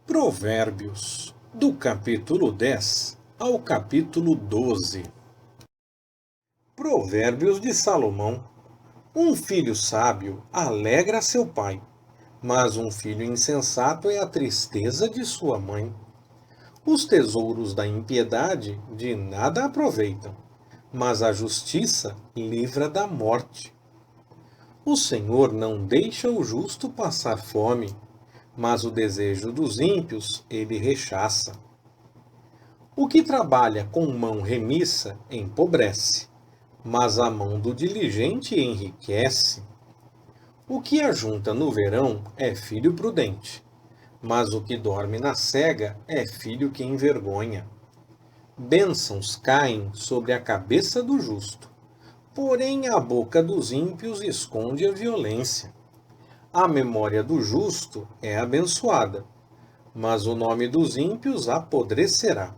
Provérbios, do capítulo 10 ao capítulo 12. Provérbios de Salomão. Um filho sábio alegra seu pai, mas um filho insensato é a tristeza de sua mãe. Os tesouros da impiedade de nada aproveitam, mas a justiça livra da morte. O Senhor não deixa o justo passar fome, mas o desejo dos ímpios ele rechaça. O que trabalha com mão remissa empobrece, mas a mão do diligente enriquece. O que ajunta no verão é filho prudente, mas o que dorme na cega é filho que envergonha. Bênçãos caem sobre a cabeça do justo, porém a boca dos ímpios esconde a violência. A memória do justo é abençoada, mas o nome dos ímpios apodrecerá.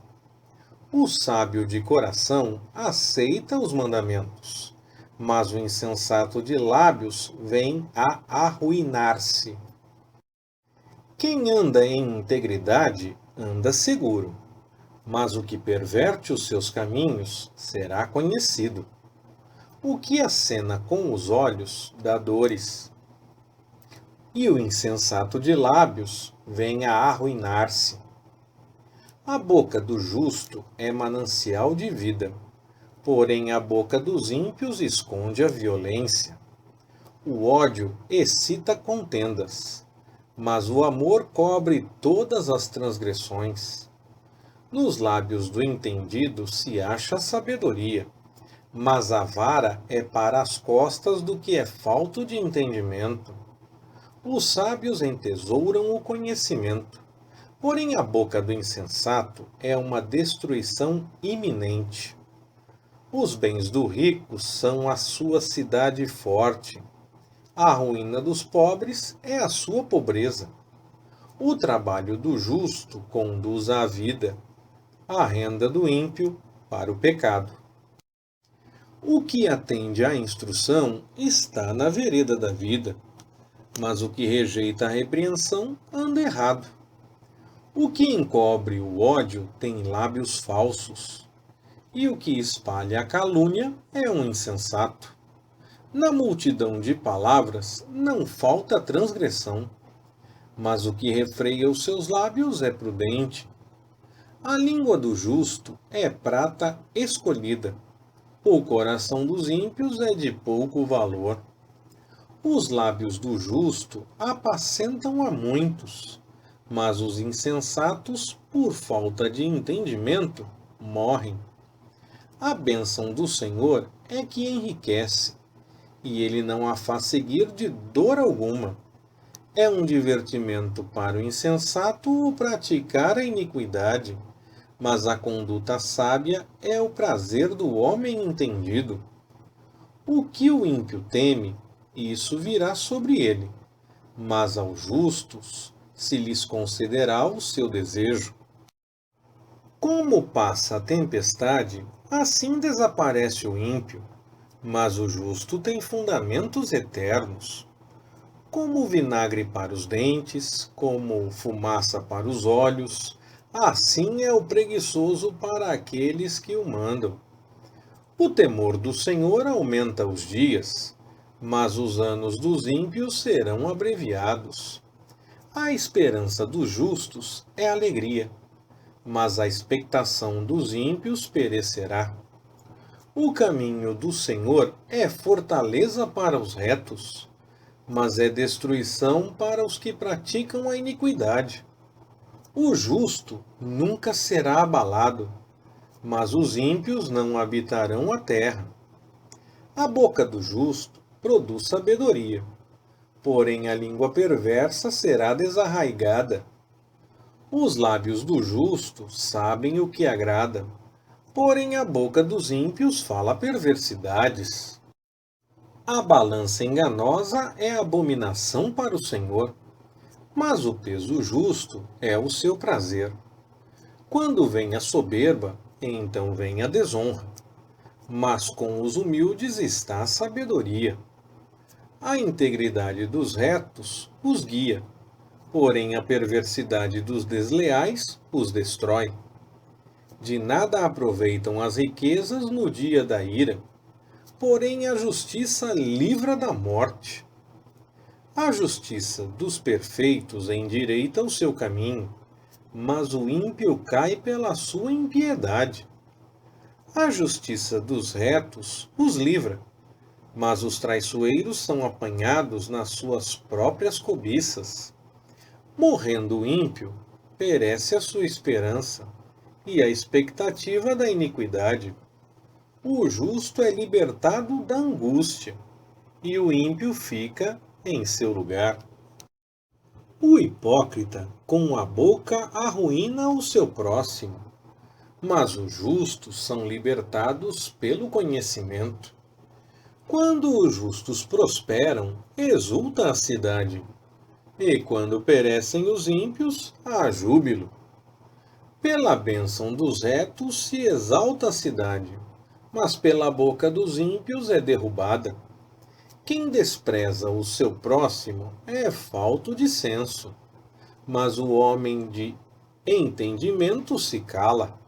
O sábio de coração aceita os mandamentos, mas o insensato de lábios vem a arruinar-se. Quem anda em integridade anda seguro, mas o que perverte os seus caminhos será conhecido. O que acena com os olhos dá dores, e o insensato de lábios vem a arruinar-se. A boca do justo é manancial de vida, porém a boca dos ímpios esconde a violência. O ódio excita contendas, mas o amor cobre todas as transgressões. Nos lábios do entendido se acha sabedoria, mas a vara é para as costas do que é falto de entendimento. Os sábios entesouram o conhecimento, porém a boca do insensato é uma destruição iminente. Os bens do rico são a sua cidade forte. A ruína dos pobres é a sua pobreza. O trabalho do justo conduz à vida, a renda do ímpio para o pecado. O que atende à instrução está na vereda da vida, mas o que rejeita a repreensão anda errado. O que encobre o ódio tem lábios falsos, e o que espalha a calúnia é um insensato. Na multidão de palavras não falta transgressão, mas o que refreia os seus lábios é prudente. A língua do justo é prata escolhida, o coração dos ímpios é de pouco valor. Os lábios do justo apacentam a muitos, mas os insensatos, por falta de entendimento, morrem. A bênção do Senhor é que enriquece, e ele não a faz seguir de dor alguma. É um divertimento para o insensato o praticar a iniquidade, mas a conduta sábia é o prazer do homem entendido. O que o ímpio teme, isso virá sobre ele, mas aos justos se lhes concederá o seu desejo. Como passa a tempestade, assim desaparece o ímpio, mas o justo tem fundamentos eternos. Como vinagre para os dentes, como fumaça para os olhos, assim é o preguiçoso para aqueles que o mandam. O temor do Senhor aumenta os dias, mas os anos dos ímpios serão abreviados. A esperança dos justos é alegria, mas a expectação dos ímpios perecerá. O caminho do Senhor é fortaleza para os retos, mas é destruição para os que praticam a iniquidade. O justo nunca será abalado, mas os ímpios não habitarão a terra. A boca do justo produz sabedoria, porém a língua perversa será desarraigada. Os lábios do justo sabem o que agrada, porém a boca dos ímpios fala perversidades. A balança enganosa é abominação para o Senhor, mas o peso justo é o seu prazer. Quando vem a soberba, então vem a desonra, mas com os humildes está a sabedoria. A integridade dos retos os guia, porém a perversidade dos desleais os destrói. De nada aproveitam as riquezas no dia da ira, porém a justiça livra da morte. A justiça dos perfeitos endireita o seu caminho, mas o ímpio cai pela sua impiedade. A justiça dos retos os livra, mas os traiçoeiros são apanhados nas suas próprias cobiças. Morrendo o ímpio, perece a sua esperança e a expectativa da iniquidade. O justo é libertado da angústia, e o ímpio fica em seu lugar. O hipócrita, com a boca, arruína o seu próximo, mas os justos são libertados pelo conhecimento. Quando os justos prosperam, exulta a cidade, e quando perecem os ímpios, há júbilo. Pela bênção dos retos se exalta a cidade, mas pela boca dos ímpios é derrubada. Quem despreza o seu próximo é falto de senso, mas o homem de entendimento se cala.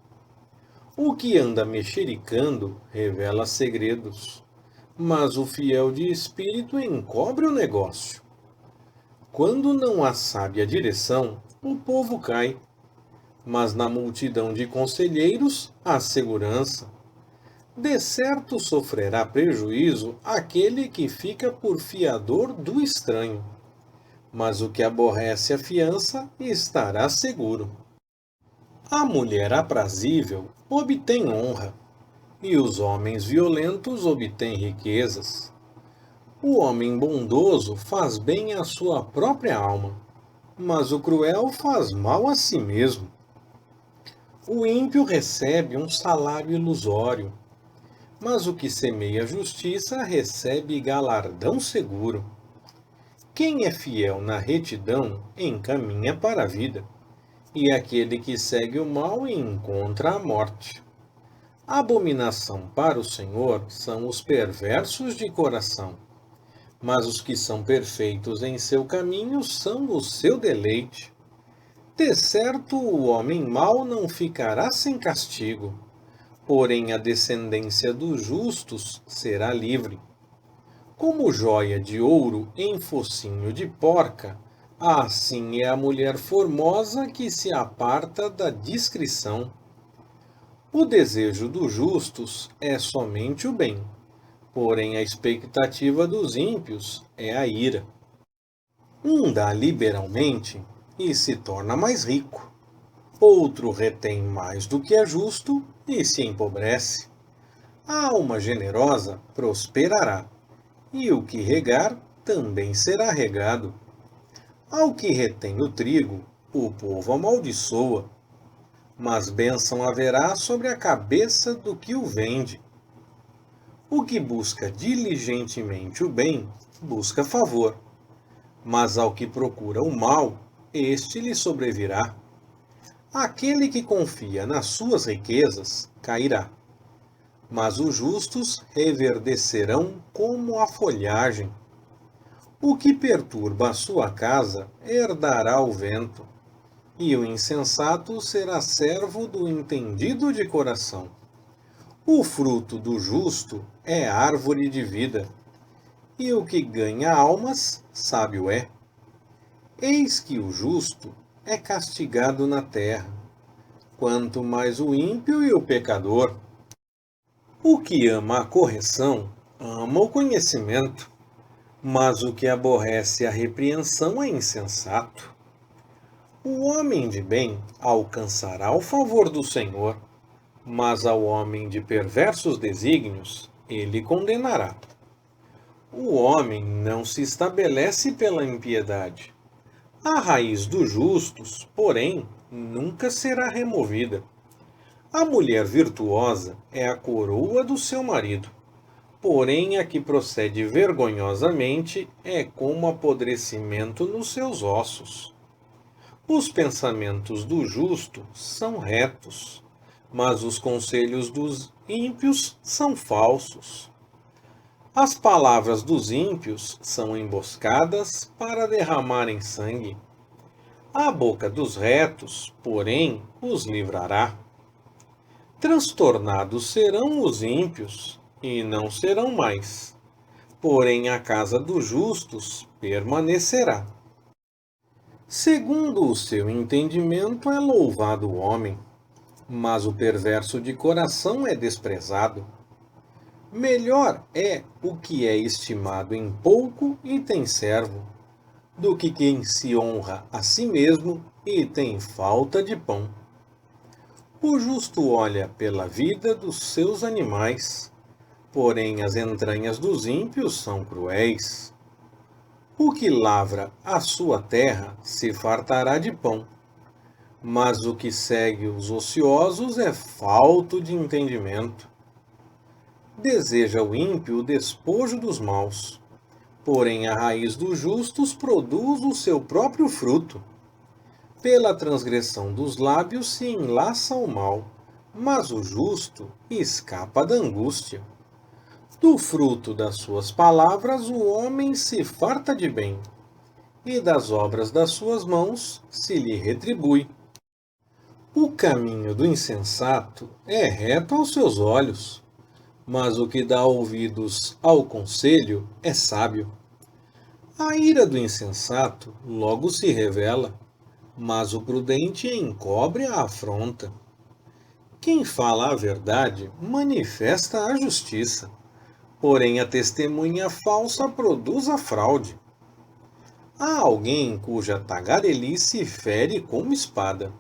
O que anda mexericando revela segredos, mas o fiel de espírito encobre o negócio. Quando não há sábia direção, o povo cai, mas na multidão de conselheiros há segurança. De certo sofrerá prejuízo aquele que fica por fiador do estranho, mas o que aborrece a fiança estará seguro. A mulher aprazível obtém honra, e os homens violentos obtêm riquezas. O homem bondoso faz bem à sua própria alma, mas o cruel faz mal a si mesmo. O ímpio recebe um salário ilusório, mas o que semeia justiça recebe galardão seguro. Quem é fiel na retidão encaminha para a vida, e aquele que segue o mal encontra a morte. Abominação para o Senhor são os perversos de coração, mas os que são perfeitos em seu caminho são o seu deleite. De certo, o homem mau não ficará sem castigo, porém a descendência dos justos será livre. Como joia de ouro em focinho de porca, assim é a mulher formosa que se aparta da discrição. O desejo dos justos é somente o bem, porém a expectativa dos ímpios é a ira. Um dá liberalmente e se torna mais rico. Outro retém mais do que é justo e se empobrece. A alma generosa prosperará, e o que regar também será regado. Ao que retém o trigo, o povo amaldiçoa, mas bênção haverá sobre a cabeça do que o vende. O que busca diligentemente o bem, busca favor, mas ao que procura o mal, este lhe sobrevirá. Aquele que confia nas suas riquezas cairá, mas os justos reverdecerão como a folhagem. O que perturba a sua casa herdará o vento, e o insensato será servo do entendido de coração. O fruto do justo é árvore de vida, e o que ganha almas, sábio é. Eis que o justo é castigado na terra, quanto mais o ímpio e o pecador. O que ama a correção, ama o conhecimento, mas o que aborrece a repreensão é insensato. O homem de bem alcançará o favor do Senhor, mas ao homem de perversos desígnios ele condenará. O homem não se estabelece pela impiedade. A raiz dos justos, porém, nunca será removida. A mulher virtuosa é a coroa do seu marido, porém a que procede vergonhosamente é como apodrecimento nos seus ossos. Os pensamentos do justo são retos, mas os conselhos dos ímpios são falsos. As palavras dos ímpios são emboscadas para derramarem sangue, A boca dos retos, porém, os livrará. Transtornados serão os ímpios, e não serão mais. Porém, a casa dos justos permanecerá. Segundo o seu entendimento é louvado o homem, mas o perverso de coração é desprezado. Melhor é o que é estimado em pouco e tem servo, do que quem se honra a si mesmo e tem falta de pão. O justo olha pela vida dos seus animais, porém as entranhas dos ímpios são cruéis. O que lavra a sua terra se fartará de pão, mas o que segue os ociosos é falto de entendimento. Deseja o ímpio o despojo dos maus, porém a raiz dos justos produz o seu próprio fruto. Pela transgressão dos lábios se enlaça o mal, mas o justo escapa da angústia. Do fruto das suas palavras o homem se farta de bem, e das obras das suas mãos se lhe retribui. O caminho do insensato é reto aos seus olhos, mas o que dá ouvidos ao conselho é sábio. A ira do insensato logo se revela, mas o prudente encobre a afronta. Quem fala a verdade manifesta a justiça, porém a testemunha falsa produz a fraude. Há alguém cuja tagarelice fere como espada,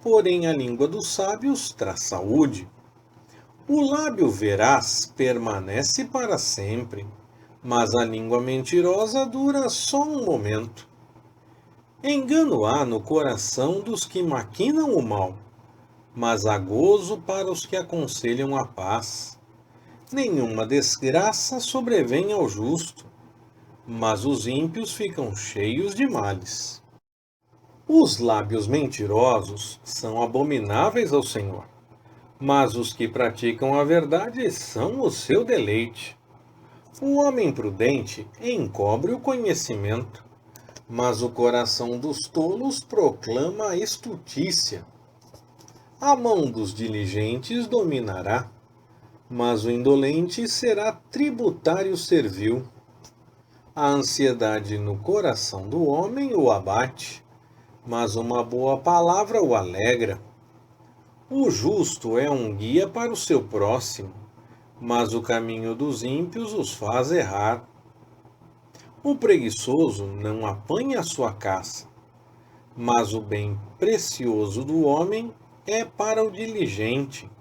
porém a língua dos sábios traz saúde. O lábio veraz permanece para sempre, mas a língua mentirosa dura só um momento. Engano há no coração dos que maquinam o mal, mas há gozo para os que aconselham a paz. Nenhuma desgraça sobrevém ao justo, mas os ímpios ficam cheios de males. Os lábios mentirosos são abomináveis ao Senhor, mas os que praticam a verdade são o seu deleite. O homem prudente encobre o conhecimento, mas o coração dos tolos proclama a estultícia. A mão dos diligentes dominará, mas o indolente será tributário servil. A ansiedade no coração do homem o abate, mas uma boa palavra o alegra. O justo é um guia para o seu próximo, mas o caminho dos ímpios os faz errar. O preguiçoso não apanha a sua caça, mas o bem precioso do homem é para o diligente.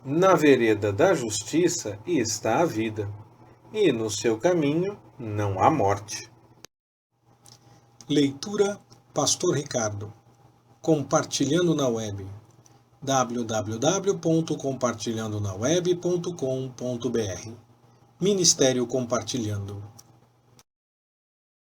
Na vereda da justiça está a vida, e no seu caminho não há morte. Leitura Pastor Ricardo. Compartilhando na web. www.compartilhandonaweb.com.br Ministério Compartilhando.